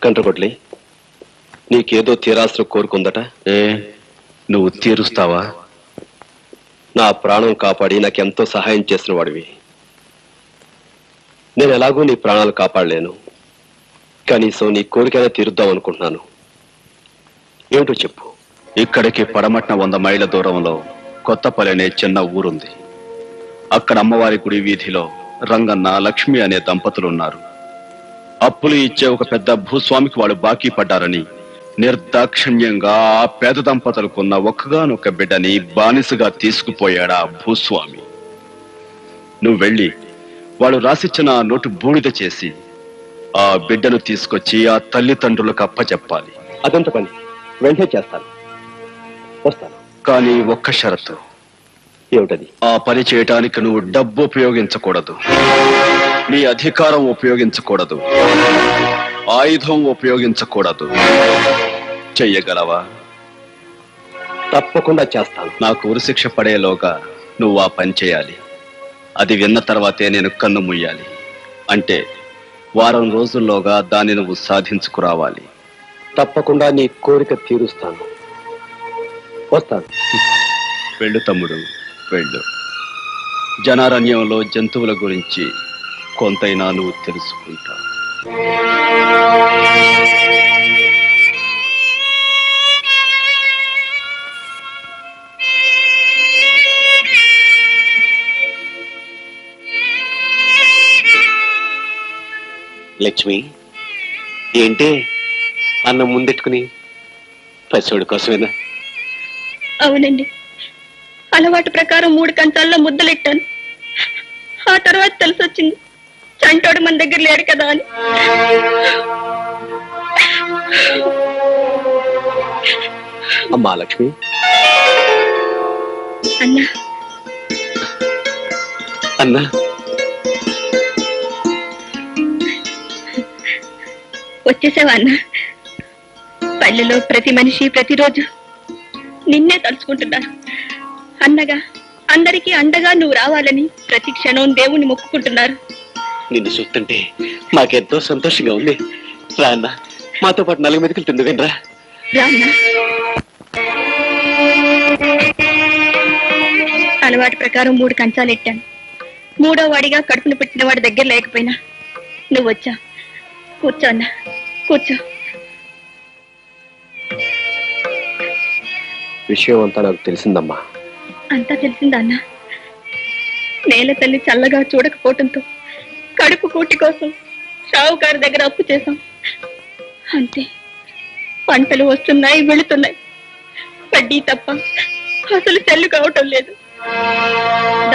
కంట్రకొట్లి, నీకేదో తీరాల్సిన కోరుకుందట. నువ్వు తీరుస్తావా? నా ప్రాణం కాపాడి నాకెంతో సహాయం చేసిన వాడివి. నేను ఎలాగో నీ ప్రాణాలు కాపాడలేను, కనీసం నీ కోరికైనా తీరుద్దాం అనుకుంటున్నాను. ఏమిటో చెప్పు. ఇక్కడికి పడమట్న 100 మైళ్ళ దూరంలో కొత్తపల్లి అనే చిన్న ఊరుంది. అక్కడ అమ్మవారి గుడి వీధిలో రంగన్న, లక్ష్మి అనే దంపతులు ఉన్నారు. అప్పులు ఇచ్చే ఒక పెద్ద భూస్వామికి వాళ్ళు బాకీ పడ్డారని నిర్దాక్షిణ్యంగా ఆ పేద దంపతులకున్న ఒక్కగానొక్క బిడ్డని బానిసగా తీసుకుపోయాడా భూస్వామి. నువ్వు వెళ్ళి వాళ్ళు రాసిచ్చిన నోటు బూడిద చేసి ఆ బిడ్డను తీసుకొచ్చి ఆ తల్లిదండ్రులకు అప్పచెప్పాలి. అదంత పని వెంటనే చేస్తాను, వస్తాను. కానీ ఒక్క షరతు. ఏమిటది? ఆ పని చేయటానికి నువ్వు డబ్బు ఉపయోగించకూడదు, నీ అధికారం ఉపయోగించకూడదు, ఆయుధం ఉపయోగించకూడదు. చెయ్యగలవా? తప్పకుండా చేస్తాను. నాకు ఉరిశిక్ష పడేలోగా నువ్వు ఆ పని చేయాలి. అది విన్న తర్వాతే నేను కన్ను ముయ్యాలి. అంటే వారం రోజుల్లోగా దాన్ని నువ్వు సాధించుకురావాలి. తప్పకుండా నీ కోరిక తీరుస్తాను, వస్తాను. వెళ్ళు తమ్ముడు, వెళ్ళు. జనారణ్యంలో జంతువుల గురించి కొంతైనా నువ్వు తెలుసుకుంటావు. లక్ష్మి, ఏంటి అన్నం ముందెట్టుకుని? పసివాడి కోసమేనా? అవునండి, అలవాటు ప్రకారం 3 కంచాల్లో ముద్దలెట్టాను. ఆ తర్వాత తెలిసొచ్చింది చంటోడు మన దగ్గర లేడు కదా అని. అమ్మా లక్ష్మి. అన్నా అన్నా, వచ్చేసావా అన్నా? పల్లెలో ప్రతి మనిషి ప్రతిరోజు నిన్నే తలుచుకుంటున్నారు. అన్నగా అందరికీ అండగా నువ్వు రావాలని ప్రతి క్షణం దేవుణ్ణి మొక్కుకుంటున్నారు. నిన్ను చూస్తుంటే మాకెంతో సంతోషంగా ఉంది. రా అన్న, మాతో పాటు 4 మెతుకులు తిందువేనరా. రా అన్నా. అలవాటు ప్రకారం 3 కంచాలు ఎట్టాను. 3వ వాడిగా కడుపును పెట్టిన వాడి దగ్గర లేకపోయినా నువ్వు వచ్చా. కూర్చో అన్నా, కూర్చో. విషయం అంతా నాకు తెలిసిందమ్మా. అంతా తెలిసిందా అన్నా? నేల తల్లి చల్లగా చూడకపోవటంతో కడుపు కూటి కోసం షావుకారు దగ్గర అప్పు చేశాం. అంతే, పంటలు వస్తున్నాయి, వెళుతున్నాయి, వడ్డీ తప్ప అసలు చెల్లు కావటం లేదు.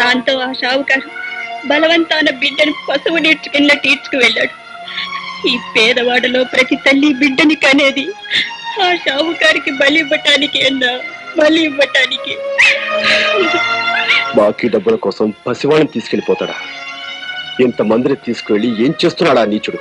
దాంతో ఆ షావుకారు బలవంతాన బిడ్డను పశువు నీడ్చుకెళ్ళినట్టు ఈడ్చుకు వెళ్ళాడు. ఈ పేదవాడలో ప్రతి తల్లి బిడ్డని కనేది ఆ షావుకారికి బలి ఇవ్వటానికి అన్నా, బలి ఇవ్వటానికి. బాకీ డబ్బుల కోసం పసివాళ్ళని తీసుకెళ్లిపోతాడా? ఇంతమందిని తీసుకువెళ్ళి ఏం చేస్తున్నాడా నీచుడు?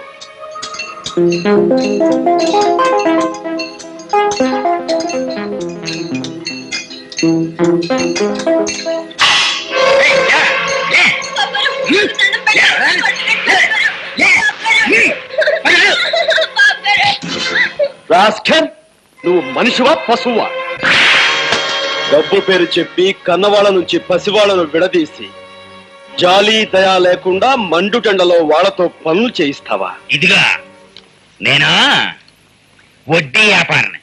రాస్కల్, నువ్వు మనిషివా పశువా? డబ్బు పేరు చెప్పి కన్నవాళ్ళ నుంచి పసివాళ్లను విడదీసి జాలి దయా లేకుండా మండుటెండలో వాళ్లతో పనులు చేయిస్తావా? ఇదిగా నేను వడ్డీ వ్యాపారిని.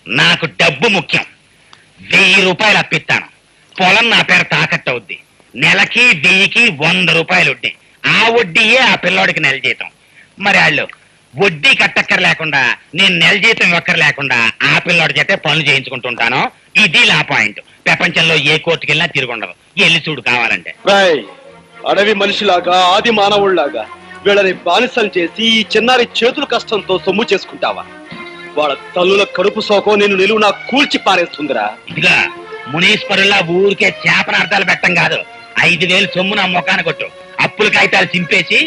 నాకు డబ్బు ముఖ్యం. 1000 రూపాయలు అప్పిస్తాను. పొలం నా పేరు తాకట్టు అవుద్ది. నెలకి 1000కి 100 రూపాయలు వడ్డీ. ఆ వడ్డీయే ఆ పిల్లోడికి నెల జీతం. మరి వాళ్ళు వడ్డీ కట్టక్కర లేకుండా, నేను నెల జీతం ఒక్కర లేకుండా ఆ పిల్లోడి చేతే పనులు చేయించుకుంటుంటాను. ఇది లా పాయింట్. ప్రపంచంలో ఏ కోర్టుకి వెళ్ళినా తిరుగుండదు. వెళ్ళి చూడు కావాలంటే. అడవి మనిషిలాగా, ఆది మానవుళ్లాగా వీళ్ళని బానిసలు చేసి ఈ చిన్నారి చేతుల కష్టంతో సొమ్ము చేసుకుంటావా? వాళ్ళ తల్లుల కడుపు సోకో నేను నిలువునా కూల్చి పారేస్తుందిరా. ఇదిగా మునీశ్వరుల్లా ఊరికే చేపనార్థాలు పెట్టం కాదు. 5000 సొమ్ము నా మొఖాన కొట్టు. అప్పుల కాగితాలు చింపేసి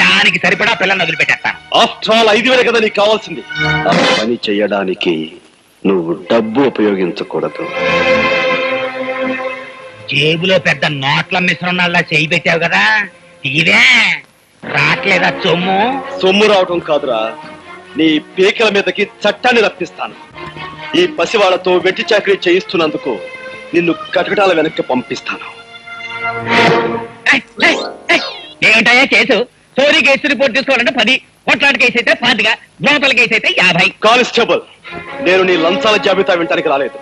దానికి సరిపడా పిల్లల్ని వదిలిపెట్టేస్తాను. ఆఫ్టర్ ఆల్ 5000 కదా నీకు కావాల్సింది. ఆ పని చెయ్యడానికి నువ్వు డబ్బు ఉపయోగించకూడదు. జేబులో పెద్ద నోట్ల మిశ్రణాల్లా చేయి పెట్టావు కదా, ఇదే రాట్లేదా సొమ్ము? సొమ్ము రావటం కాదురా, నీ పీకల మీదకి చట్టాన్ని రప్పిస్తాను. ఈ పసివాళ్లతో వెట్టి చాకరీ చేయిస్తున్నందుకు నిన్ను కటకటాల వెనక్కి పంపిస్తాను. ఏమిటయ్యా కేసు? చోరీ కేసు రిపోర్ట్ తీసుకోవాలంటే 10, కొట్లాట కేసు అయితే 10, దోతల కేసు అయితే 50. కానిస్టేబుల్, నేను నీ లంచాల జాబితా వినటానికి రాలేదు.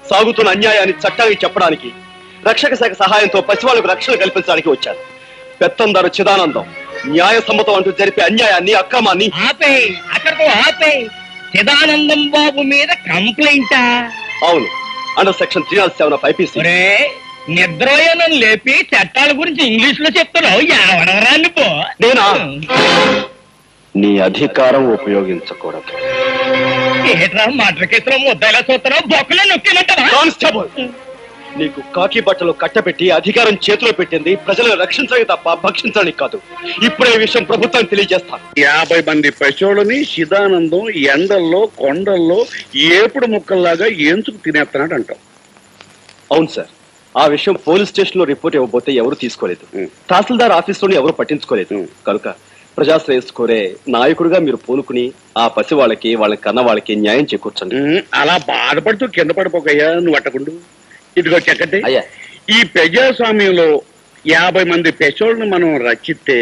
సాగుతున్న అన్యాయాన్ని చట్టానికి చెప్పడానికి, రక్షక శాఖ సహాయంతో పసివాళ్లకు రక్షణ కల్పించడానికి వచ్చాను. పెత్తందారు చిదానందం న్యాయసమ్మతం అంటూ జరిపే అన్యాయాన్ని, అక్రమాన్ని ఆపేయ్, అక్కడితో ఆపేయ్. చిదానందం బాబు మీద కంప్లైంటా? అవును, అండర్ సెక్షన్ 307 IPC. ఒరే, నిద్రయోనం లేపి చట్టాల గురించి ఇంగ్లీష్ లో చెప్తున్నావు. ఎవడరాన్ని పో. నేనా? నీ అధికారం ఉపయోగించకూడదు. ఏట్రా మర్డర్ కేసులో ముద్దాయిలా చూస్తున్నావు? బొక్కలో నొక్కినట్టవా? కానిస్టేబుల్, నీకు కాకి బట్టలు కట్టబెట్టి అధికారం చేతిలో పెట్టింది ప్రజలను రక్షించడానికి తప్ప భక్షించడానికి కాదు. ఇప్పుడే ఈ విషయం ప్రభుత్వానికి తెలియజేస్తాను. 50 మంది పశువులని శిదానందం ఎండల్లో కొండల్లో ఏపుడు ముక్కల్లాగా ఏంచుకు తినేస్తున్నాడు అంటాం. అవును సార్, ఆ విషయం పోలీస్ స్టేషన్ లో రిపోర్ట్ ఇవ్వబోతే ఎవరు తీసుకోలేదు. తహసీల్దార్ ఆఫీసులోని ఎవరు పట్టించుకోలేదు. కనుక ప్రజాశ్రేయస్ కోరే నాయకుడిగా మీరు పూనుకుని ఆ పసి వాళ్ళకి, వాళ్ళ కన్న వాళ్ళకి న్యాయం చేకూర్చండి. అలా బాధపడుతూ కింద పడిపోకయ్యా, నువ్వు అట్టకుండు. ఇదిగో చెక్కటి, అయ్యా. ఈ ప్రజాస్వామ్యంలో 50 మంది పెసోళ్ళను మనం రచిస్తే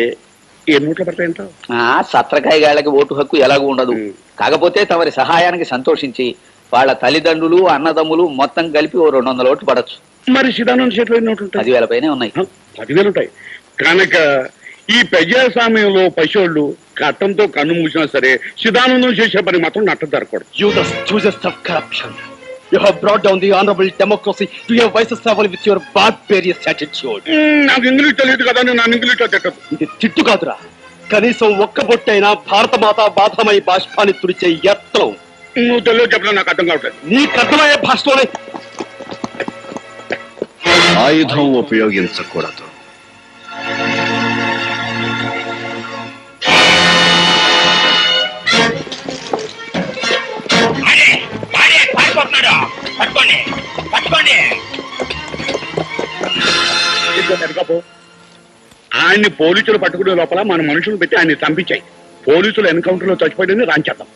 ఎన్ని ఓట్లు పడతాయంటావు? సత్రకాయ గాళ్ళకి ఓటు హక్కు ఎలాగూ ఉండదు. కాకపోతే తమరి సహాయానికి సంతోషించి వాళ్ళ తల్లిదండ్రులు, అన్నదమ్ములు మొత్తం కలిపి ఓ 200 ఓట్లు పడచ్చు. మరి శిదానంద చేతిలో ఎన్ని ఓట్లు ఉంటాయి? 10,000 పైనే ఉన్నాయి. 10,000 ఉంటాయి. కనుక ఈ ప్రజాస్వామ్యంలో పశువులు కట్టంతో కన్ను మూసినా సరే శిదానందం చేసే పని మాత్రం నట్ట జరగకూడదు. You the choosers of corruption. You have brought down the honorable democracy to your vice level with your barbarous attitude. నాకు ఇంగ్లీష్ తెలియదు కదా, నేను ఇంగ్లీష్ లో తిట్టదు. ఇది తిట్టు కాదురా, కనీసం ఒక్క బొట్టైనా భారత మాత బాధమై బాష్పాన్ని తుడిచే యత్నం. నువ్వు తెలియదు చెప్పినా నాకు అర్థం కావట్లేదు. నీకు అర్థమయ్యే భాషలోనే. ఆయుధం ఉపయోగించకూడదు. పట్టుకోండి, పట్టుకోండి. ఆయన్ని పోలీసులు పట్టుకునే లోపల మన మనుషులు పెట్టి ఆయన్ని చంపించాయి. పోలీసులు ఎన్కౌంటర్ లో చచ్చిపోయింది రాంచేద్దాం.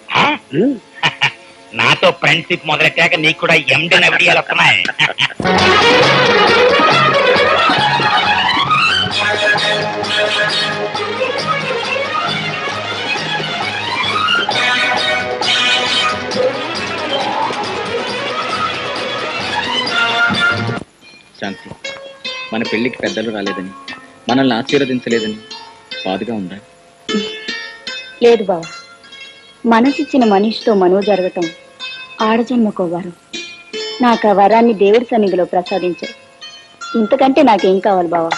నాతో ఫ్రెండ్షిప్ మొదలెట్టాక నీకు కూడా ఎండన విడియాలు వస్తున్నాయి. శాంతి, మన పెళ్లికి పెద్దలు రాలేదని, మనల్ని ఆశీర్వదించలేదని బాధగా ఉందా? లేదు బావ, మనసిచ్చిన మనిషితో మనో జరగటం ఆడజన్మకో వరం. నాకు ఆ వరాన్ని దేవుడి సన్నిధిలో ప్రసాదించారు. ఇంతకంటే నాకేం కావాలి బావా?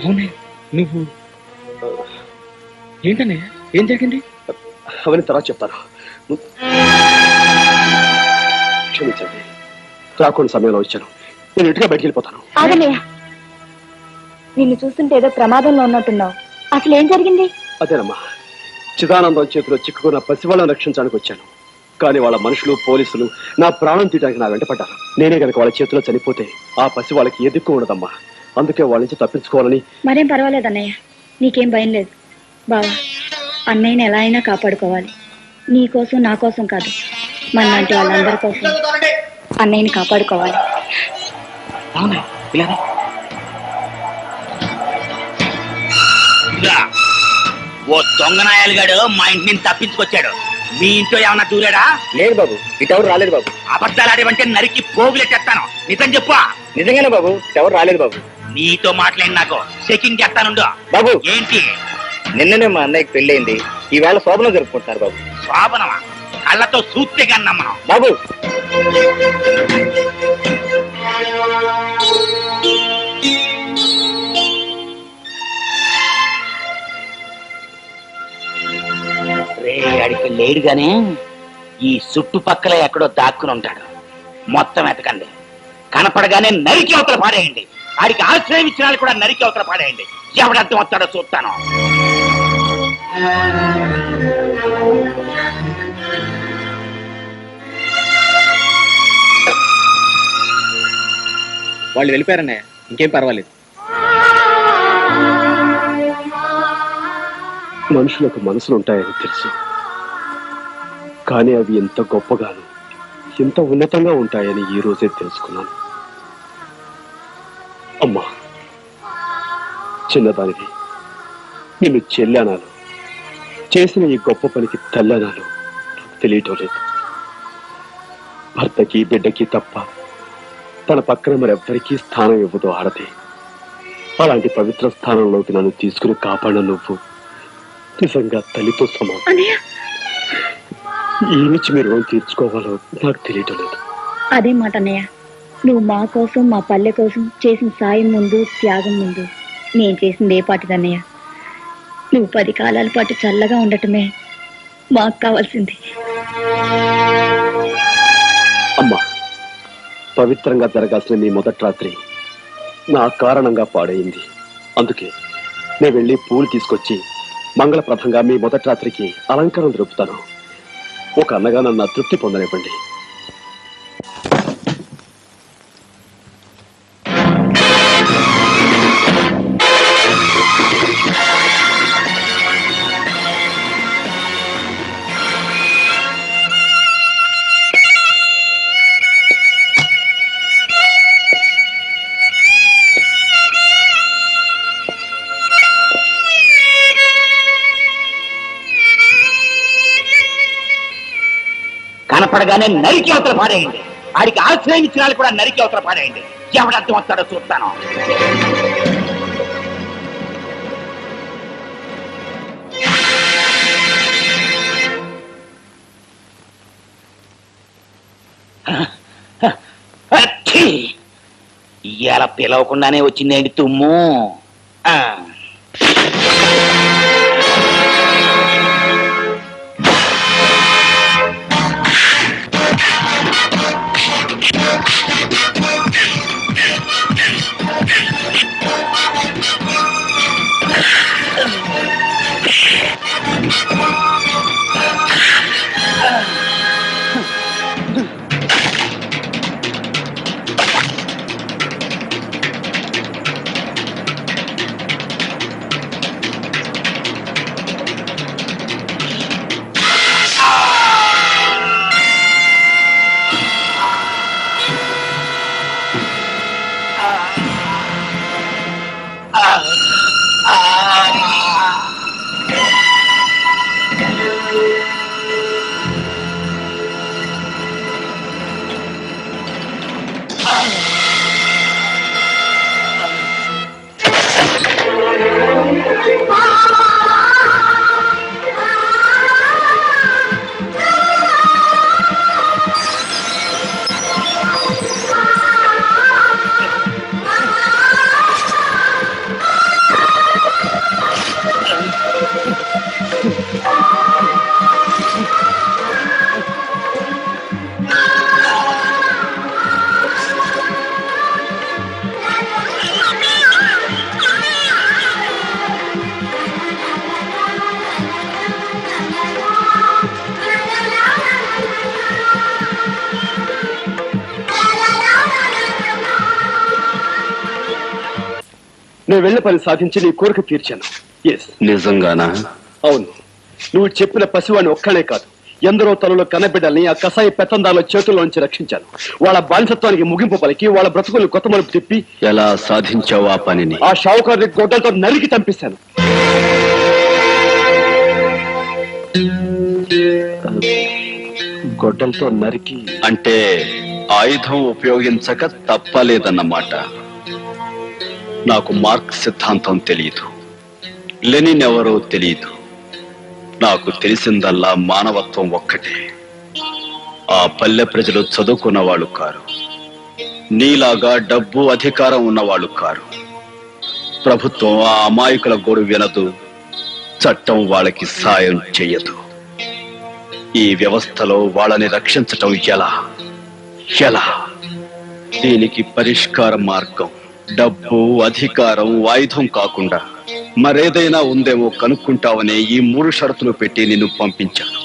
అవునే, నువ్వు ఏంటనే, ఏం జరిగింది? అవన్నీ తర్వాత చెప్తాను. క్షమించండి, రాకుండా సమయంలో వచ్చాను. నేను ఇంటిగా బయటికి వెళ్ళిపోతాను. ఆగనయ్య, నిన్ను చూస్తుంటే ఏదో ప్రమాదంలో ఉన్నట్టున్నావు. అసలు ఏం జరిగింది? అదేనమ్మా, చిదానందం చేతిలో చిక్కుకున్న పసివాళ్ళని రక్షించడానికి వచ్చాను. కానీ వాళ్ళ మనుషులు, పోలీసులు నా ప్రాణం తీయడానికి నా వెంట పడ్డారు. నేనే కనుక వాళ్ళ చేతిలో చనిపోతే ఆ పసి వాళ్ళకి ఏ దిక్కు ఉండదమ్మా. అందుకే వాళ్ళ నుంచి తప్పించుకోవాలని. మరేం పర్వాలేదు అన్నయ్య, నీకేం భయం లేదు. బావా, అన్నయ్యని ఎలా అయినా కాపాడుకోవాలి. నీ కోసం, నా కోసం కాదు, మనలాంటి వాళ్ళందరి కోసం అన్నయ్యని కాపాడుకోవాలి. ఓ దొంగనాయాలు గాడు మా ఇంటి నుంచి తప్పించుకొచ్చాడు. మీ ఇంట్లో ఏమన్నా దూరాడా? లేదు బాబు, ఇటెవరు రాలేదు బాబు. అబద్ధాలు ఆడేవంటే నరికి పోగులెట్టేస్తాను. నిజం చెప్పు. నిజంగానే బాబు, ఎవరు రాలేదు బాబు. నీతో మాట్లాడి నాకు చెకింగ్ చేస్తానుండు. బాబు, ఏంటి? నిన్ననే మా అన్నయ్యకి పెళ్ళయింది. ఈవేళ శోభనం జరుపుకుంటున్నారు బాబు. శోభనమా? కళ్ళతో చూస్తే కన్నా మనం. బాబు, రే, అడికి లేడు గాని ఈ చుట్టుపక్కల ఎక్కడో దాక్కుని ఉంటాడు. మొత్తం ఎతకండి. కనపడగానే నరికి అవతల పాడేయండి. ఆడికి ఆశ్రయం ఇచ్చిన వాళ్ళు కూడా నరికి అవతల పాడేయండి. ఎవడర్థం వస్తాడో చూస్తాను. వాళ్ళు వెళ్ళిపోయారన్నయ్య, ఇంకేం పర్వాలేదు. మనుషులకు మనసులు ఉంటాయని తెలుసు, కానీ అవి ఎంత గొప్పగాను ఎంత ఉన్నతంగా ఉంటాయని ఈ రోజే తెలుసుకున్నాను. అమ్మా, చిన్నదానివి, నిన్ను చెల్లెనాను, చేసిన ఈ గొప్ప పనికి తల్లనాను నాకు తెలియటం లేదు. భర్తకి బిడ్డకి తప్ప తన పక్కన మరెవ్వరికీ స్థానం ఇవ్వదు ఆడది. అలాంటి పవిత్ర స్థానంలోకి నన్ను తీసుకుని కాపాడిన నువ్వు నిజంగా తల్లితో సమానం. ఏమిచ్చి మీరు రుణం తీర్చుకోవాలో నాకు తెలియటం లేదు. అదే మాట అన్నయ్య, నువ్వు మా కోసం మా పల్లె కోసం చేసిన సాయం ముందు త్యాగం ముందు నేను చేసింది ఏ పాటిదన్నయ్య. నువ్వు 10 కాలాల పాటు చల్లగా ఉండటమే మాకు కావాల్సింది. అమ్మా, పవిత్రంగా జరగాల్సిన నీ మొదటి రాత్రి నా కారణంగా పాడైంది. అందుకే నేను వెళ్ళి పూలు తీసుకొచ్చి మంగళప్రదంగా మీ మొదటి రాత్రికి అలంకారం జరుపుతాను. ఒక అన్నగా నన్ను తృప్తి పొందనివ్వండి. కనపడగానే నరికి అవతల పాడేయండి. ఆడికి ఆశ్రయం ఇచ్చిన వాళ్ళు కూడా నరికి అవతల పాడేయండి. ఎవడర్థం వస్తాడో చూస్తాను. ఇవాళ పిలవకుండానే వచ్చిందేంటి తుమ్ము? నేను వెళ్ళే పని సాధించి నీ కోరిక తీర్చాను. నిజంగానా? అవును, నువ్వు చెప్పిన పసివాడిని ఒక్కనే కాదు, ఎందరో తలలో కన్నబిడ్డల్ని ఆ కసాయి పెత్తందారుల చేతుల్లోంచి రక్షించాను. వాళ్ళ బానిసత్వానికి ముగింపు పలికి వాళ్ళ బ్రతుకులు కొత్త మలుపు తిప్పి ఎలా సాధించావు ఆ పనిని? ఆ షావుకారుని గొడ్డలతో నరికి చంపేశాను. గొడ్డలతో నరికి అంటే ఆయుధం ఉపయోగించక తప్పలేదన్నమాట. నాకు మార్క్స్ సిద్ధాంతం తెలియదు, లెనిన్ ఎవరో తెలియదు. నాకు తెలిసిందల్లా మానవత్వం ఒక్కటే. ఆ పల్లె ప్రజలు చదువుకున్న వాళ్ళు కారు, నీలాగా డబ్బు అధికారం ఉన్నవాళ్ళు కారు. ప్రభుత్వం ఆ అమాయకుల గోడు వినదు, చట్టం వాళ్ళకి సాయం చెయ్యదు. ఈ వ్యవస్థలో వాళ్ళని రక్షించటం ఎలా? దీనికి పరిష్కార మార్గం డబ్బు, అధికారం, ఆయుధం కాకుండా మరేదైనా ఉందేమో కనుక్కుంటావని ఈ 3 షరతులు పెట్టి నిన్ను పంపించాను.